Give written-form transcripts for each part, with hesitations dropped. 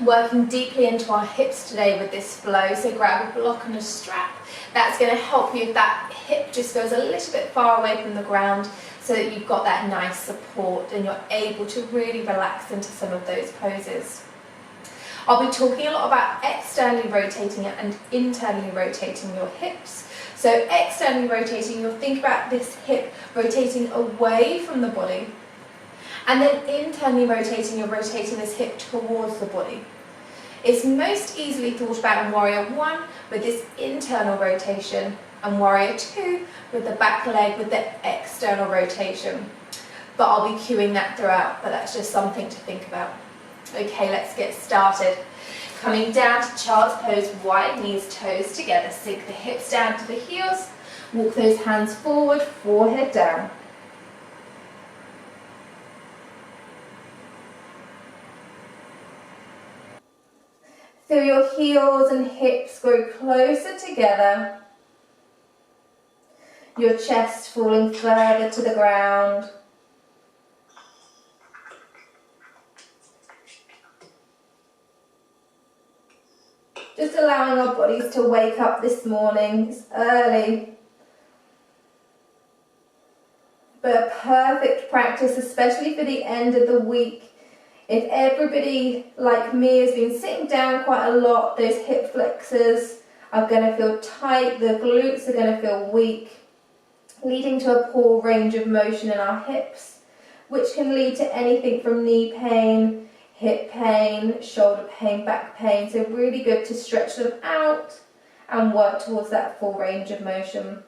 Working deeply into our hips today with this flow, so grab a block and a strap. That's going to help you if that hip just goes a little bit far away from the ground, so that you've got that nice support and you're able to really relax into some of those poses. I'll be talking a lot about externally rotating and internally rotating your hips. So externally rotating, you'll think about this hip rotating away from the body. And then internally rotating, you're rotating this hip towards the body. It's most easily thought about in Warrior 1 with this internal rotation, and Warrior 2 with the back leg with the external rotation. But I'll be cueing that throughout, but that's just something to think about. Okay, let's get started. Coming down to child's pose, wide knees, toes together, sink the hips down to the heels, walk those hands forward, forehead down. Feel your heels and hips grow closer together. Your chest falling further to the ground. Just allowing our bodies to wake up this morning. It's early. But a perfect practice, especially for the end of the week. If everybody, like me, has been sitting down quite a lot, those hip flexors are going to feel tight, the glutes are going to feel weak, leading to a poor range of motion in our hips, which can lead to anything from knee pain, hip pain, shoulder pain, back pain. So really good to stretch them out and work towards that full range of motion.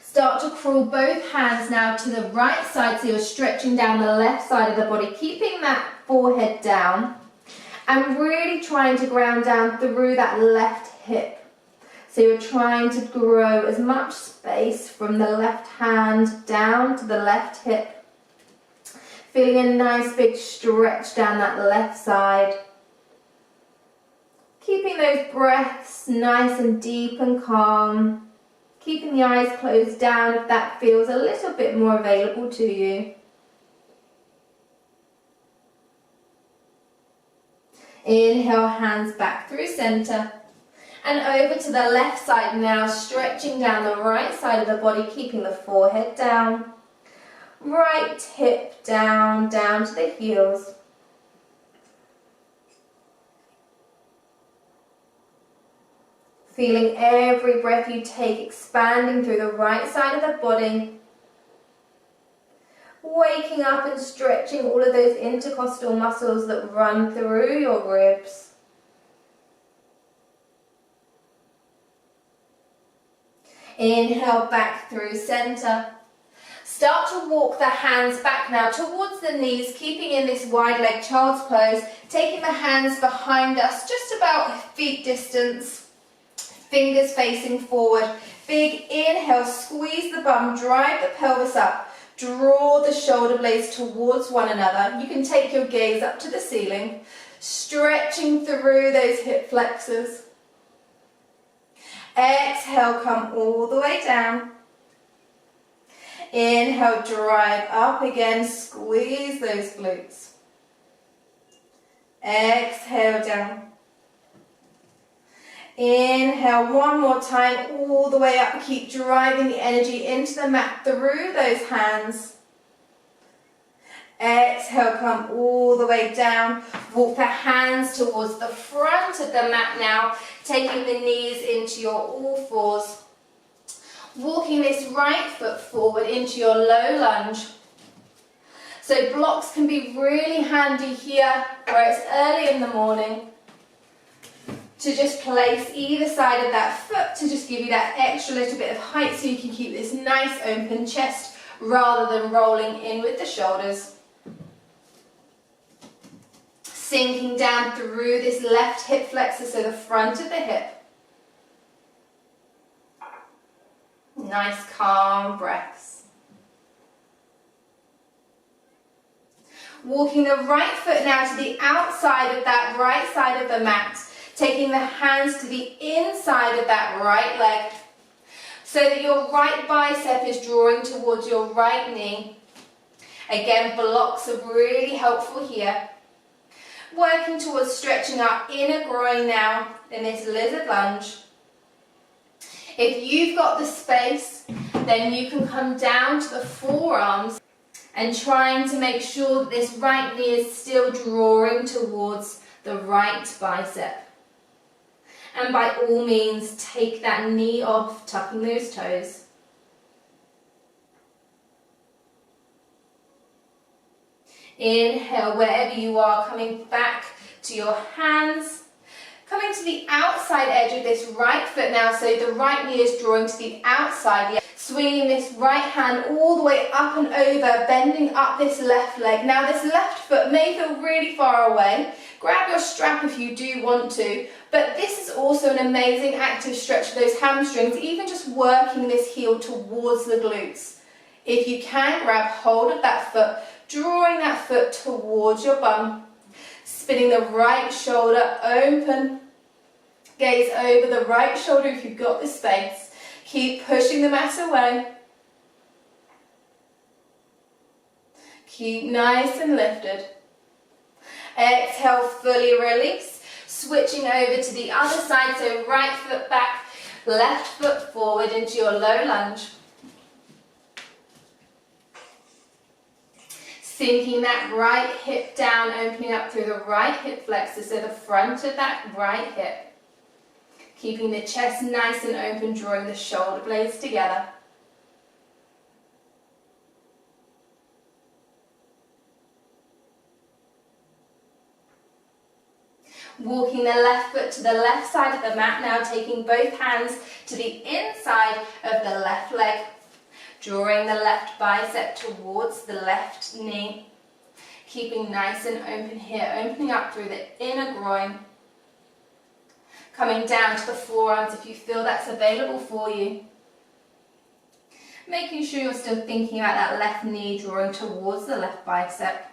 Start to crawl both hands now to the right side, so you're stretching down the left side of the body, keeping that forehead down and really trying to ground down through that left hip. So you're trying to grow as much space from the left hand down to the left hip. Feeling a nice big stretch down that left side. Keeping those breaths nice and deep and calm. Keeping the eyes closed down if that feels a little bit more available to you. Inhale, hands back through center. And over to the left side now, stretching down the right side of the body, keeping the forehead down. Right hip down, down to the heels. Feeling every breath you take expanding through the right side of the body. Waking up and stretching all of those intercostal muscles that run through your ribs. Inhale back through center. Start to walk the hands back now towards the knees, keeping in this wide leg child's pose, taking the hands behind us, just about feet distance. Fingers facing forward. Big inhale, squeeze the bum, drive the pelvis up. Draw the shoulder blades towards one another. You can take your gaze up to the ceiling, stretching through those hip flexors. Exhale, come all the way down. Inhale, drive up again, squeeze those glutes. Exhale, down. Inhale, one more time, all the way up. Keep driving the energy into the mat through those hands. Exhale, come all the way down. Walk the hands towards the front of the mat now, taking the knees into your all fours. Walking this right foot forward into your low lunge. So blocks can be really handy here where it's early in the morning, to just place either side of that foot to just give you that extra little bit of height so you can keep this nice open chest rather than rolling in with the shoulders. Sinking down through this left hip flexor, so the front of the hip. Nice calm breaths. Walking the right foot now to the outside of that right side of the mat. Taking the hands to the inside of that right leg so that your right bicep is drawing towards your right knee. Again, blocks are really helpful here. Working working towards stretching our inner groin now in this lizard lunge. If you've got the space, then you can come down to the forearms and trying to make sure that this right knee is still drawing towards the right bicep. And by all means, take that knee off, tucking those toes. Inhale, wherever you are, coming back to your hands. Coming to the outside edge of this right foot now, so the right knee is drawing to the outside. Swinging this right hand all the way up and over, bending up this left leg. Now this left foot may feel really far away. Grab your strap if you do want to, but this is also an amazing active stretch for those hamstrings, even just working this heel towards the glutes. If you can, grab hold of that foot, drawing that foot towards your bum. Spinning the right shoulder open. Gaze over the right shoulder if you've got the space. Keep pushing the mat away. Keep nice and lifted. Exhale, fully release. Switching over to the other side, so right foot back, left foot forward into your low lunge. Sinking that right hip down, opening up through the right hip flexor, so the front of that right hip. Keeping the chest nice and open, drawing the shoulder blades together. Walking the left foot to the left side of the mat now, taking both hands to the inside of the left leg. Drawing the left bicep towards the left knee. Keeping nice and open here, opening up through the inner groin. Coming down to the forearms if you feel that's available for you. Making sure you're still thinking about that left knee drawing towards the left bicep.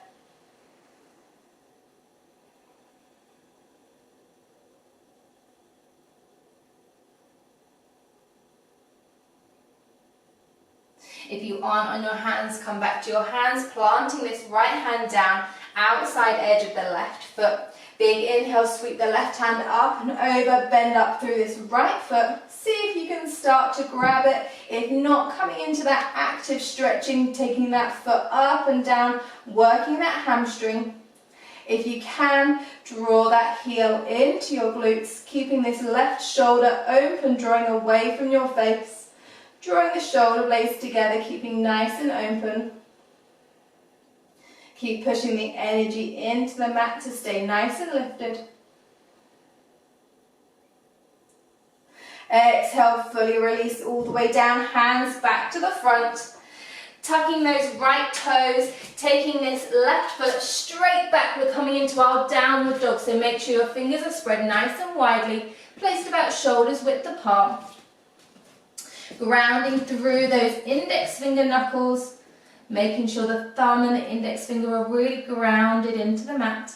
If you aren't on your hands, come back to your hands, planting this right hand down, outside edge of the left foot. Big inhale, sweep the left hand up and over, bend up through this right foot. See if you can start to grab it. If not, coming into that active stretching, taking that foot up and down, working that hamstring. If you can, draw that heel into your glutes, keeping this left shoulder open, drawing away from your face. Drawing the shoulder blades together, keeping nice and open. Keep pushing the energy into the mat to stay nice and lifted. Exhale, fully release all the way down, hands back to the front. Tucking those right toes, taking this left foot straight back. We're coming into our downward dog, so make sure your fingers are spread nice and widely, placed about shoulders width apart. Grounding through those index finger knuckles, making sure the thumb and the index finger are really grounded into the mat.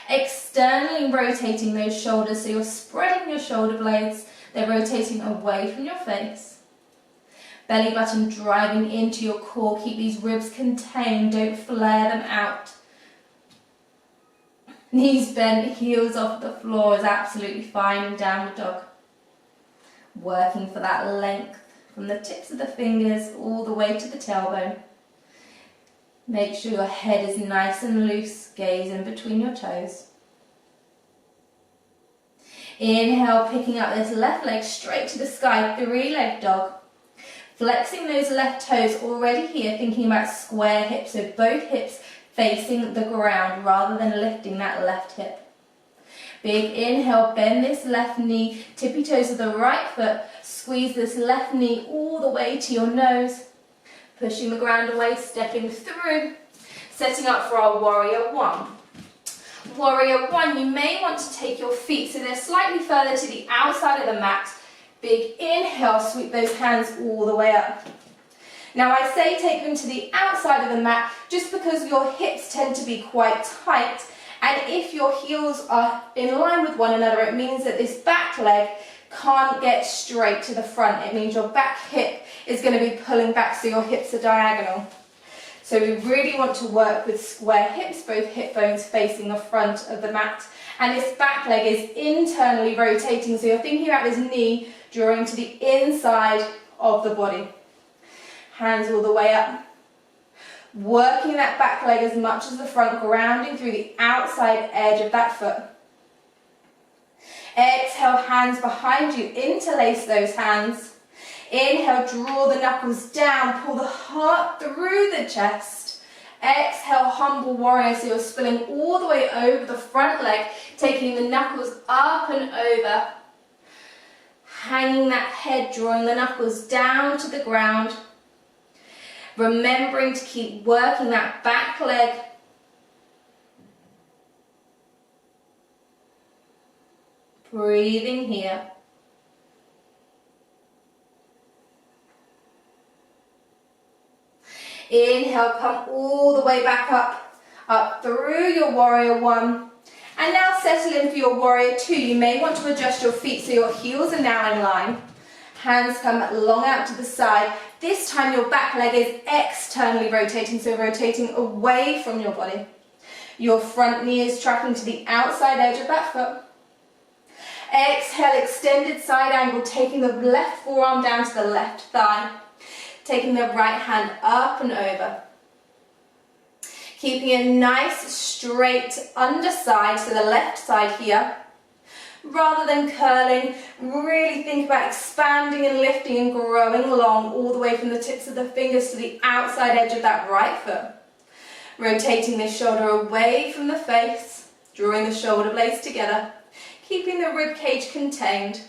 Externally rotating those shoulders, so you're spreading your shoulder blades, they're rotating away from your face. Belly button driving into your core, keep these ribs contained, don't flare them out. Knees bent, heels off the floor is absolutely fine in downward dog. Working for that length from the tips of the fingers all the way to the tailbone. Make sure your head is nice and loose, gaze in between your toes. Inhale, picking up this left leg straight to the sky, three-leg dog. Flexing those left toes already here, thinking about square hips, so both hips facing the ground rather than lifting that left hip. Big inhale, bend this left knee, tippy toes of the right foot, squeeze this left knee all the way to your nose, pushing the ground away, stepping through, setting up for our warrior one. Warrior one, you may want to take your feet so they're slightly further to the outside of the mat. Big inhale, sweep those hands all the way up. Now I say take them to the outside of the mat just because your hips tend to be quite tight. And if your heels are in line with one another, it means that this back leg can't get straight to the front. It means your back hip is going to be pulling back, so your hips are diagonal. So So we really want to work with square hips, both hip bones facing the front of the mat. And this back leg is internally rotating, so you're thinking about this knee drawing to the inside of the body. Hands all the way up. Working that back leg as much as the front, grounding through the outside edge of that foot. Exhale, hands behind you, interlace those hands. Inhale, draw the knuckles down, pull the heart through the chest. Exhale, humble warrior, so you're spilling all the way over the front leg, taking the knuckles up and over. Hanging that head, drawing the knuckles down to the ground. Remembering to keep working that back leg. Breathing here. Inhale, come all the way back up through your warrior one. And now settle in for your warrior two. You may want to adjust your feet so your heels are now in line. Hands come long out to the side. This time your back leg is externally rotating, so rotating away from your body. Your front knee is tracking to the outside edge of that foot. Exhale, extended side angle, taking the left forearm down to the left thigh. Taking the right hand up and over. Keeping a nice straight underside to the left side here. Rather than curling, really think about expanding and lifting and growing long all the way from the tips of the fingers to the outside edge of that right foot. Rotating the shoulder away from the face, drawing the shoulder blades together, keeping the rib cage contained.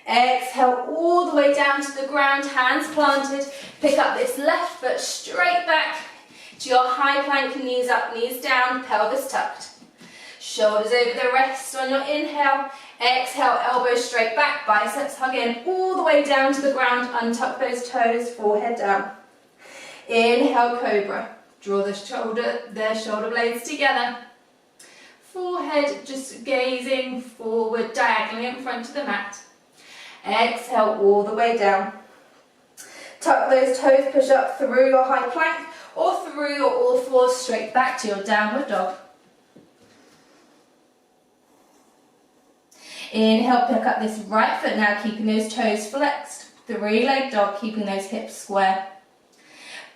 Exhale all the way down to the ground, hands planted. Pick up this left foot straight back to your high plank, knees up, knees down, pelvis tucked. Shoulders over the rest on your inhale. Exhale, elbows straight back, biceps hug in, all the way down to the ground. Untuck those toes, forehead down. Inhale, cobra. Draw the shoulder blades together. Forehead just gazing forward, diagonally in front of the mat. Exhale all the way down. Tuck those toes, push up through your high plank or through your all fours straight back to your downward dog. Inhale, pick up this right foot now, keeping those toes flexed. Three-leg dog, keeping those hips square.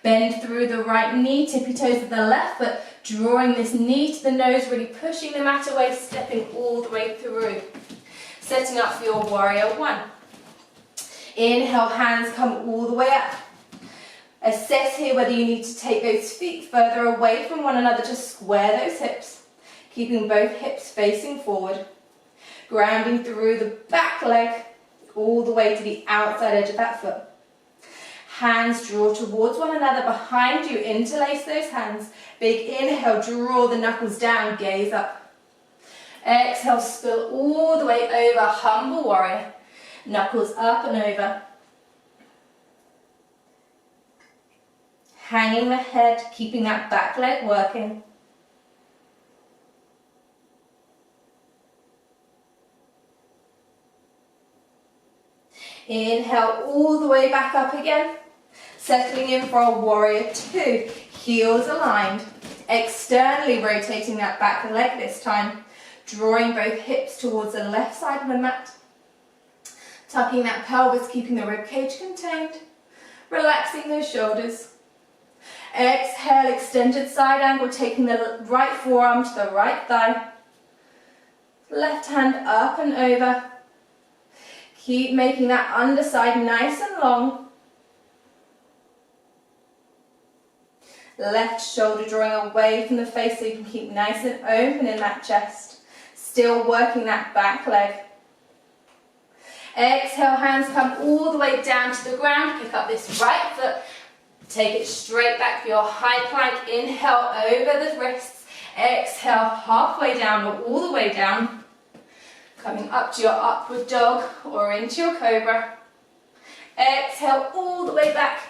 Bend through the right knee, tippy toes of the left foot, drawing this knee to the nose, really pushing the mat away, stepping all the way through. Setting up for your warrior one. Inhale, hands come all the way up. Assess here whether you need to take those feet further away from one another to square those hips, keeping both hips facing forward. Grounding through the back leg all the way to the outside edge of that foot. Hands draw towards one another behind you, interlace those hands. Big inhale, draw the knuckles down, gaze up. Exhale, spill all the way over, humble warrior. Knuckles up and over. Hanging the head, keeping that back leg working. Inhale all the way back up again. Settling in for a warrior two. Heels aligned. Externally rotating that back leg this time. Drawing both hips towards the left side of the mat. Tucking that pelvis, keeping the rib cage contained. Relaxing those shoulders. Exhale, extended side angle, taking the right forearm to the right thigh. Left hand up and over. Keep making that underside nice and long. Left shoulder drawing away from the face so you can keep nice and open in that chest. Still working that back leg. Exhale, hands come all the way down to the ground. Pick up this right foot. Take it straight back for your high plank. Inhale over the wrists. Exhale halfway down or all the way down. Coming up to your upward dog or into your cobra. Exhale all the way back.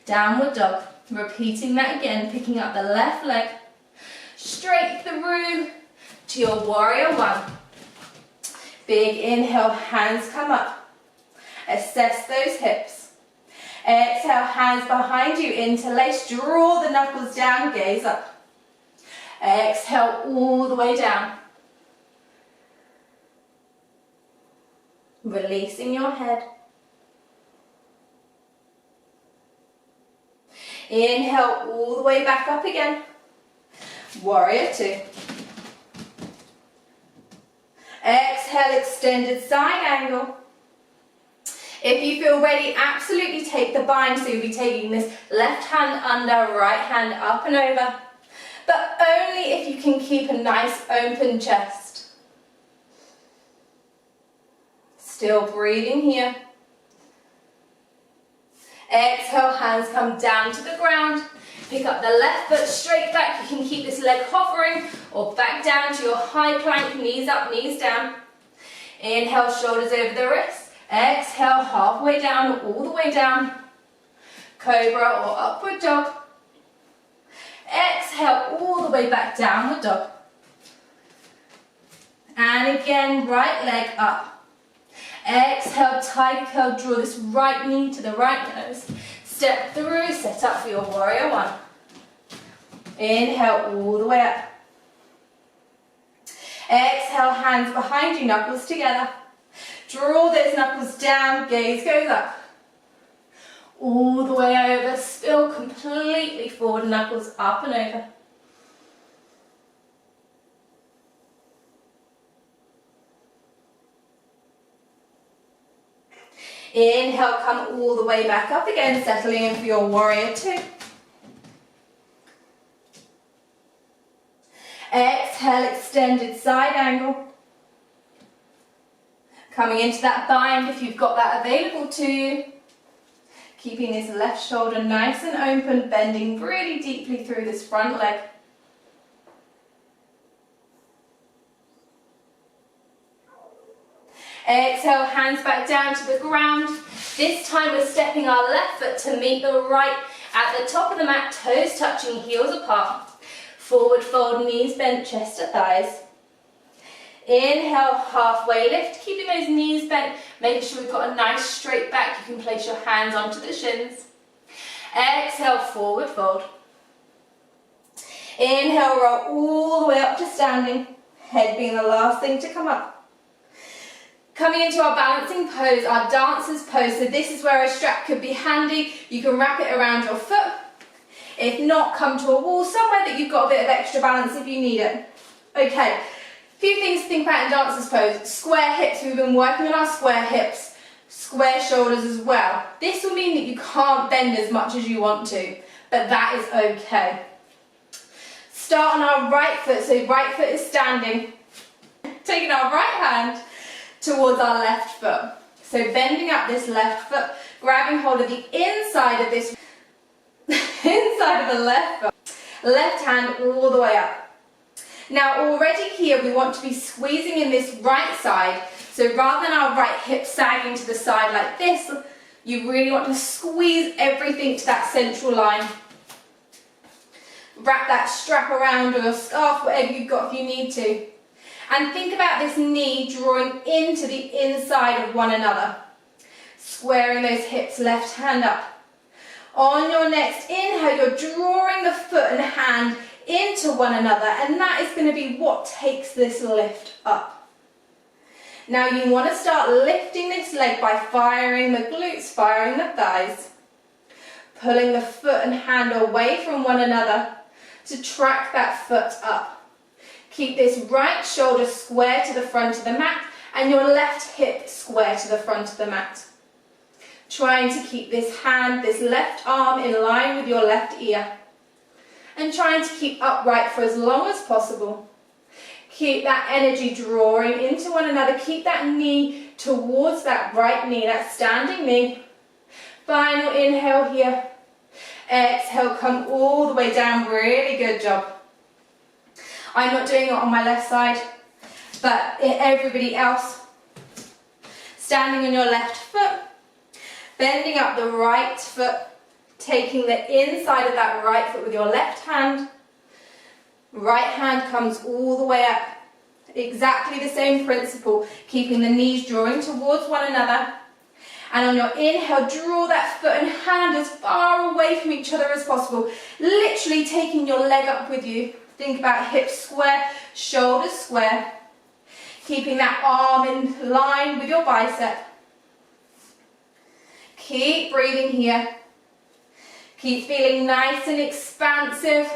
Downward dog. Repeating that again, picking up the left leg. Straight through to your warrior one. Big inhale, hands come up. Assess those hips. Exhale, hands behind you, interlace, draw the knuckles down, gaze up. Exhale all the way down. Releasing your head. Inhale all the way back up again. Warrior two. Exhale, extended side angle. If you feel ready, absolutely take the bind. So you'll be taking this left hand under, right hand up and over. But only if you can keep a nice open chest. Still breathing here. Exhale, hands come down to the ground. Pick up the left foot straight back. You can keep this leg hovering or back down to your high plank, knees up, knees down. Inhale, shoulders over the wrists. Exhale, halfway down, all the way down. Cobra or upward dog. Exhale, all the way back, downward dog. And again, right leg up. Exhale, tiger curl, draw this right knee to the right nose. Step through, set up for your warrior one. Inhale, all the way up. Exhale, hands behind you, knuckles together. Draw those knuckles down, gaze goes up. All the way over, spill completely forward, knuckles up and over. Inhale, come all the way back up again, settling in for your warrior two. Exhale, extended side angle. Coming into that bind if you've got that available to you. Keeping this left shoulder nice and open, bending really deeply through this front leg. Exhale, hands back down to the ground. This time we're stepping our left foot to meet the right at the top of the mat, toes touching, heels apart. Forward fold, knees bent, chest to thighs. Inhale, halfway lift, keeping those knees bent, making sure we've got a nice straight back. You can place your hands onto the shins. Exhale, forward fold. Inhale, roll all the way up to standing, head being the last thing to come up. Coming into our balancing pose, our dancer's pose. So this is where a strap could be handy. You can wrap it around your foot. If not, come to a wall somewhere that you've got a bit of extra balance if you need it. Okay, a few things to think about in dancer's pose. Square hips, we've been working on our square hips. Square shoulders as well. This will mean that you can't bend as much as you want to, but that is okay. Start on our right foot, so right foot is standing. Taking our right hand towards our left foot. So bending up this left foot, grabbing hold of the inside of this, inside of the left foot. Left hand all the way up. Now already here we want to be squeezing in this right side. So rather than our right hip sagging to the side like this, you really want to squeeze everything to that central line. Wrap that strap around or a scarf, whatever you've got if you need to. And think about this knee drawing into the inside of one another. Squaring those hips, left hand up. On your next inhale, you're drawing the foot and hand into one another, and that is going to be what takes this lift up. Now you want to start lifting this leg by firing the glutes, firing the thighs. Pulling the foot and hand away from one another to track that foot up. Keep this right shoulder square to the front of the mat and your left hip square to the front of the mat. Trying to keep this hand, this left arm in line with your left ear. And trying to keep upright for as long as possible. Keep that energy drawing into one another. Keep that knee towards that right knee, that standing knee. Final inhale here. Exhale, come all the way down. Really good job. I'm not doing it on my left side, but everybody else. Standing on your left foot, bending up the right foot, taking the inside of that right foot with your left hand. Right hand comes all the way up. Exactly the same principle, keeping the knees drawing towards one another. And on your inhale, draw that foot and hand as far away from each other as possible, literally taking your leg up with you. Think about hips square, shoulders square, keeping that arm in line with your bicep. Keep breathing here. Keep feeling nice and expansive.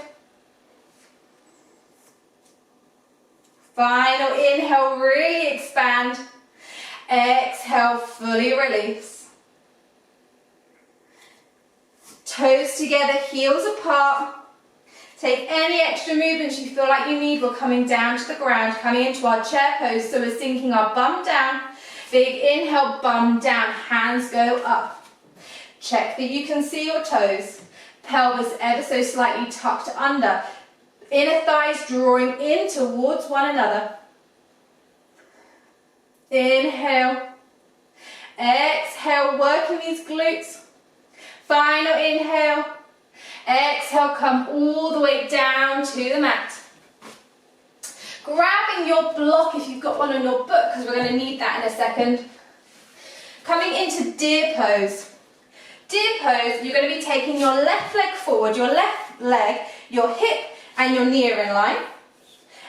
Final inhale, really expand. Exhale, fully release. Toes together, heels apart. Take any extra movements you feel like you need. We're coming down to the ground, coming into our chair pose. So we're sinking our bum down. Big inhale, bum down, hands go up. Check that you can see your toes. Pelvis ever so slightly tucked under. Inner thighs drawing in towards one another. Inhale. Exhale, working these glutes. Final inhale. Exhale, come all the way down to the mat. Grabbing your block if you've got one on your book, because we're going to need that in a second. Coming into deer pose. Deer pose, you're going to be taking your left leg forward, your left leg, your hip and your knee are in line.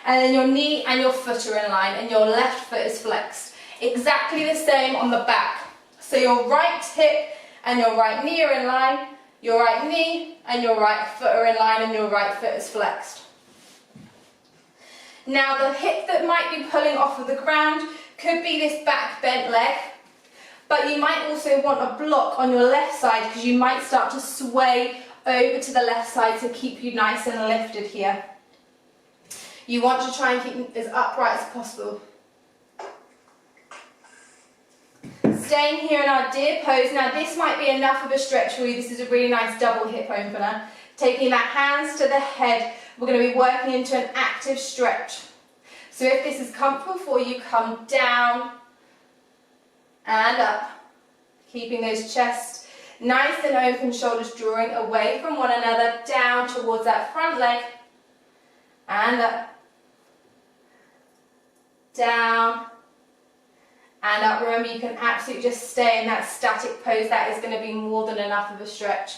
And then your knee and your foot are in line and your left foot is flexed. Exactly the same on the back. So your right hip and your right knee are in line, your right knee and your right foot are in line and your right foot is flexed. Now the hip that might be pulling off of the ground could be this back bent leg, but you might also want a block on your left side because you might start to sway over to the left side to keep you nice and lifted here. You want to try and keep as upright as possible. Staying here in our deer pose. Now this might be enough of a stretch for you. This is a really nice double hip opener. Taking that hands to the head, we're going to be working into an active stretch. So if this is comfortable for you, come down and up. Keeping those chests nice and open, shoulders drawing away from one another, down towards that front leg, and up, down, and up. Remember, you can absolutely just stay in that static pose. That is going to be more than enough of a stretch.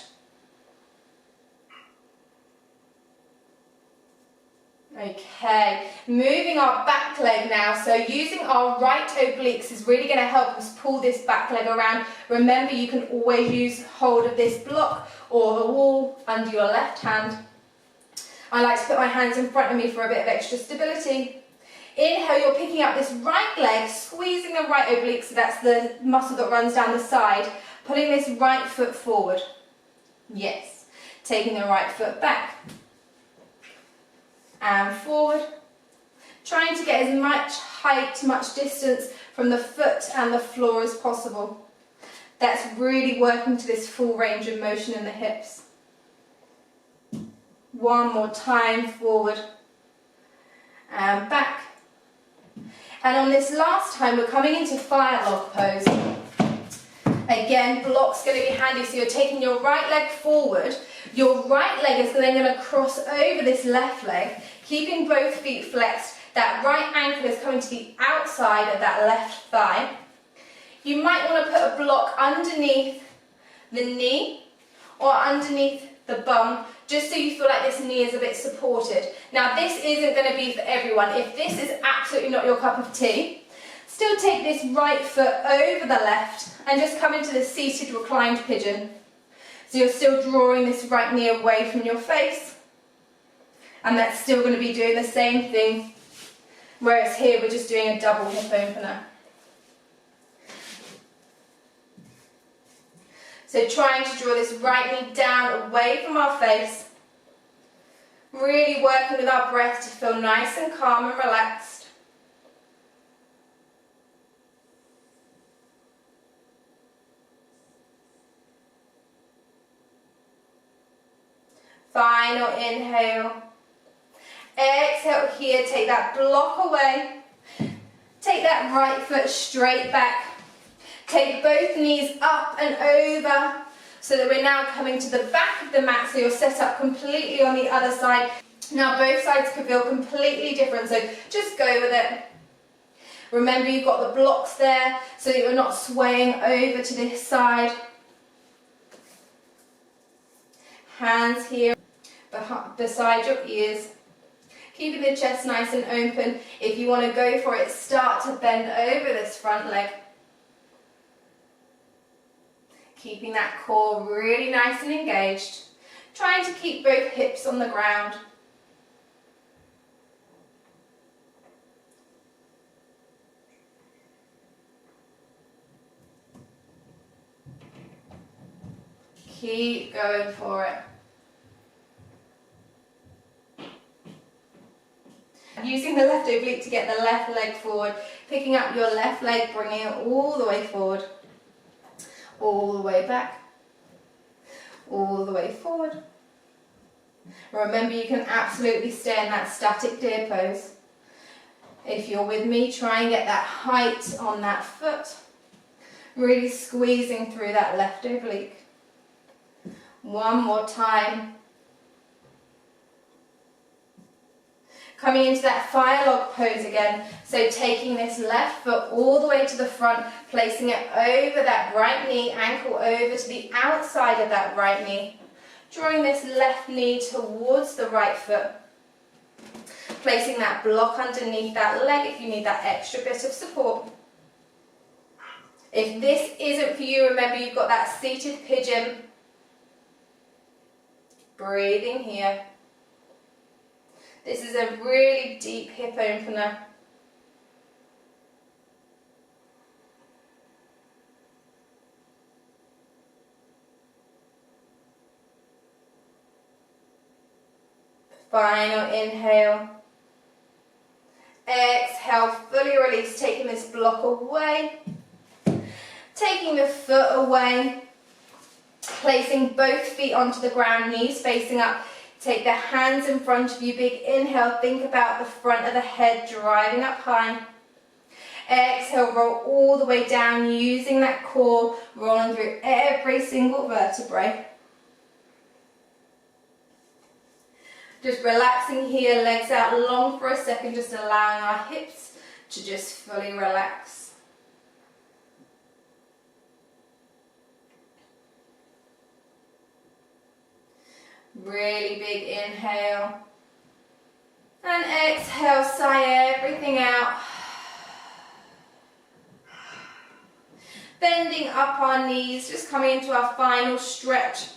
Okay, moving our back leg now. So using our right obliques is really going to help us pull this back leg around. Remember, you can always use hold of this block or the wall under your left hand. I like to put my hands in front of me for a bit of extra stability. Inhale, you're picking up this right leg, squeezing the right oblique, so that's the muscle that runs down the side, pulling this right foot forward. Yes, taking the right foot back and forward, trying to get as much height, much distance from the foot and the floor as possible. That's really working to this full range of motion in the hips. One more time, forward and back. And on this last time, we're coming into fire log pose. Again, block's going to be handy, so you're taking your right leg forward. Your right leg is then going to cross over this left leg, keeping both feet flexed. That right ankle is coming to the outside of that left thigh. You might want to put a block underneath the knee or underneath the bum, just so you feel like this knee is a bit supported. Now this isn't going to be for everyone. If this is absolutely not your cup of tea, still take this right foot over the left and just come into the seated reclined pigeon. So you're still drawing this right knee away from your face. And that's still going to be doing the same thing, whereas here we're just doing a double hip opener. So trying to draw this right knee down away from our face. Really working with our breath to feel nice and calm and relaxed. Final inhale. Exhale here, take that block away. Take that right foot straight back. Take both knees up and over so that we're now coming to the back of the mat, so you're set up completely on the other side. Now both sides could feel completely different, so just go with it. Remember, you've got the blocks there so that you're not swaying over to this side. Hands here beside your ears. Keeping the chest nice and open. If you want to go for it, start to bend over this front leg. Keeping that core really nice and engaged. Trying to keep both hips on the ground. Keep going for it. Using the left oblique to get the left leg forward, picking up your left leg, bringing it all the way forward, all the way back, all the way forward. Remember, you can absolutely stay in that static deer pose. If you're with me, try and get that height on that foot, really squeezing through that left oblique. One more time. Coming into that fire log pose again, so taking this left foot all the way to the front, placing it over that right knee, ankle over to the outside of that right knee, drawing this left knee towards the right foot, placing that block underneath that leg if you need that extra bit of support. If this isn't for you, remember you've got that seated pigeon. Breathing here. This is a really deep hip opener. Final inhale. Exhale, fully release, taking this block away. Taking the foot away. Placing both feet onto the ground, knees facing up. Take the hands in front of you, big inhale, think about the front of the head driving up high. Exhale, roll all the way down, using that core, rolling through every single vertebrae. Just relaxing here, legs out long for a second, just allowing our hips to just fully relax. Really big inhale. And exhale, sigh everything out. Bending up our knees, just coming into our final stretch.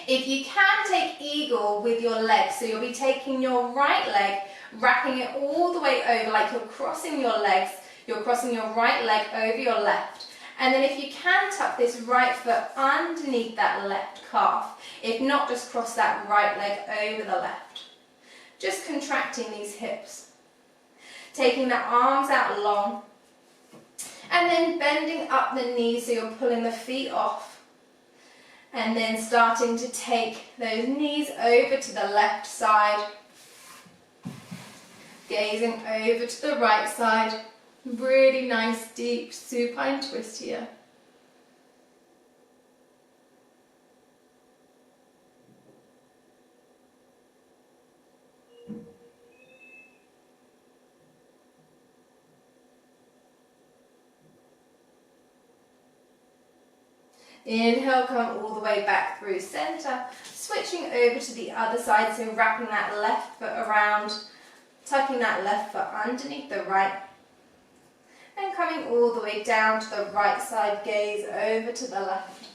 If you can, take eagle with your legs. So you'll be taking your right leg, wrapping it all the way over like you're crossing your legs. You're crossing your right leg over your left. And then if you can, tuck this right foot underneath that left calf. If not, just cross that right leg over the left. Just contracting these hips. Taking the arms out long. And then bending up the knees so you're pulling the feet off. And then starting to take those knees over to the left side. Gazing over to the right side. Really nice deep supine twist here. Inhale, come all the way back through center, switching over to the other side, so wrapping that left foot around, tucking that left foot underneath the right, and coming all the way down to the right side, gaze over to the left.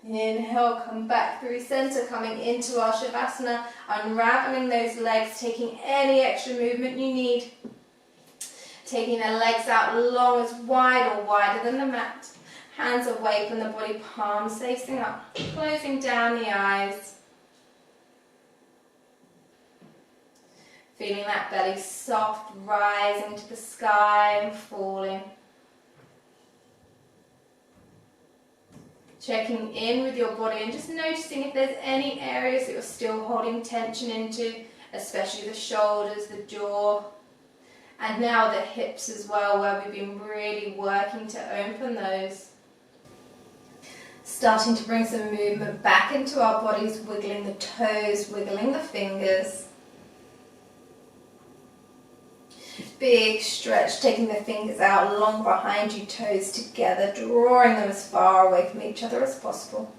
Inhale, come back through center, coming into our Shavasana, unraveling those legs, taking any extra movement you need. Taking the legs out long, as wide or wider than the mat. Hands away from the body, palms facing up, closing down the eyes. Feeling that belly soft, rising to the sky and falling. Checking in with your body and just noticing if there's any areas that you're still holding tension into, especially the shoulders, the jaw, and now the hips as well, where we've been really working to open those. Starting to bring some movement back into our bodies, wiggling the toes, wiggling the fingers. Big stretch, taking the fingers out long behind you, toes together, drawing them as far away from each other as possible.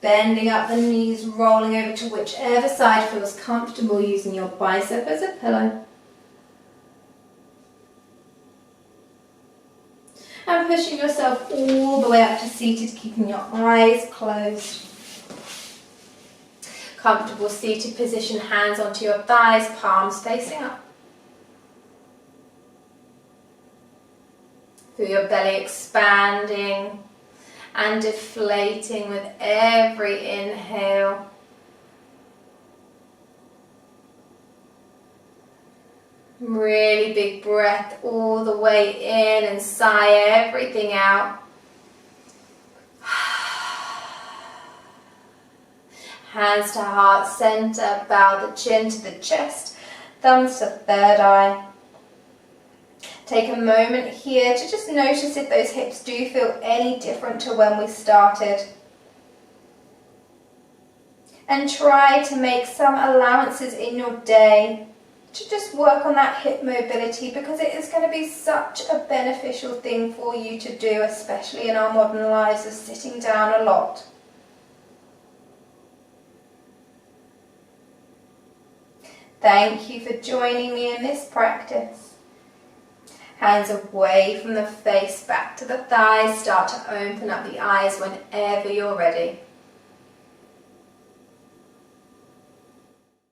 Bending up the knees, rolling over to whichever side feels comfortable, using your bicep as a pillow. And pushing yourself all the way up to seated, keeping your eyes closed. Comfortable seated position, hands onto your thighs, palms facing up. Feel your belly expanding and deflating with every inhale. Really big breath all the way in and sigh everything out. Hands to heart center, bow the chin to the chest, thumbs to third eye. Take a moment here to just notice if those hips do feel any different to when we started. And try to make some allowances in your day to just work on that hip mobility, because it is going to be such a beneficial thing for you to do, especially in our modern lives of sitting down a lot. Thank you for joining me in this practice. Hands away from the face, back to the thighs. Start to open up the eyes whenever you're ready.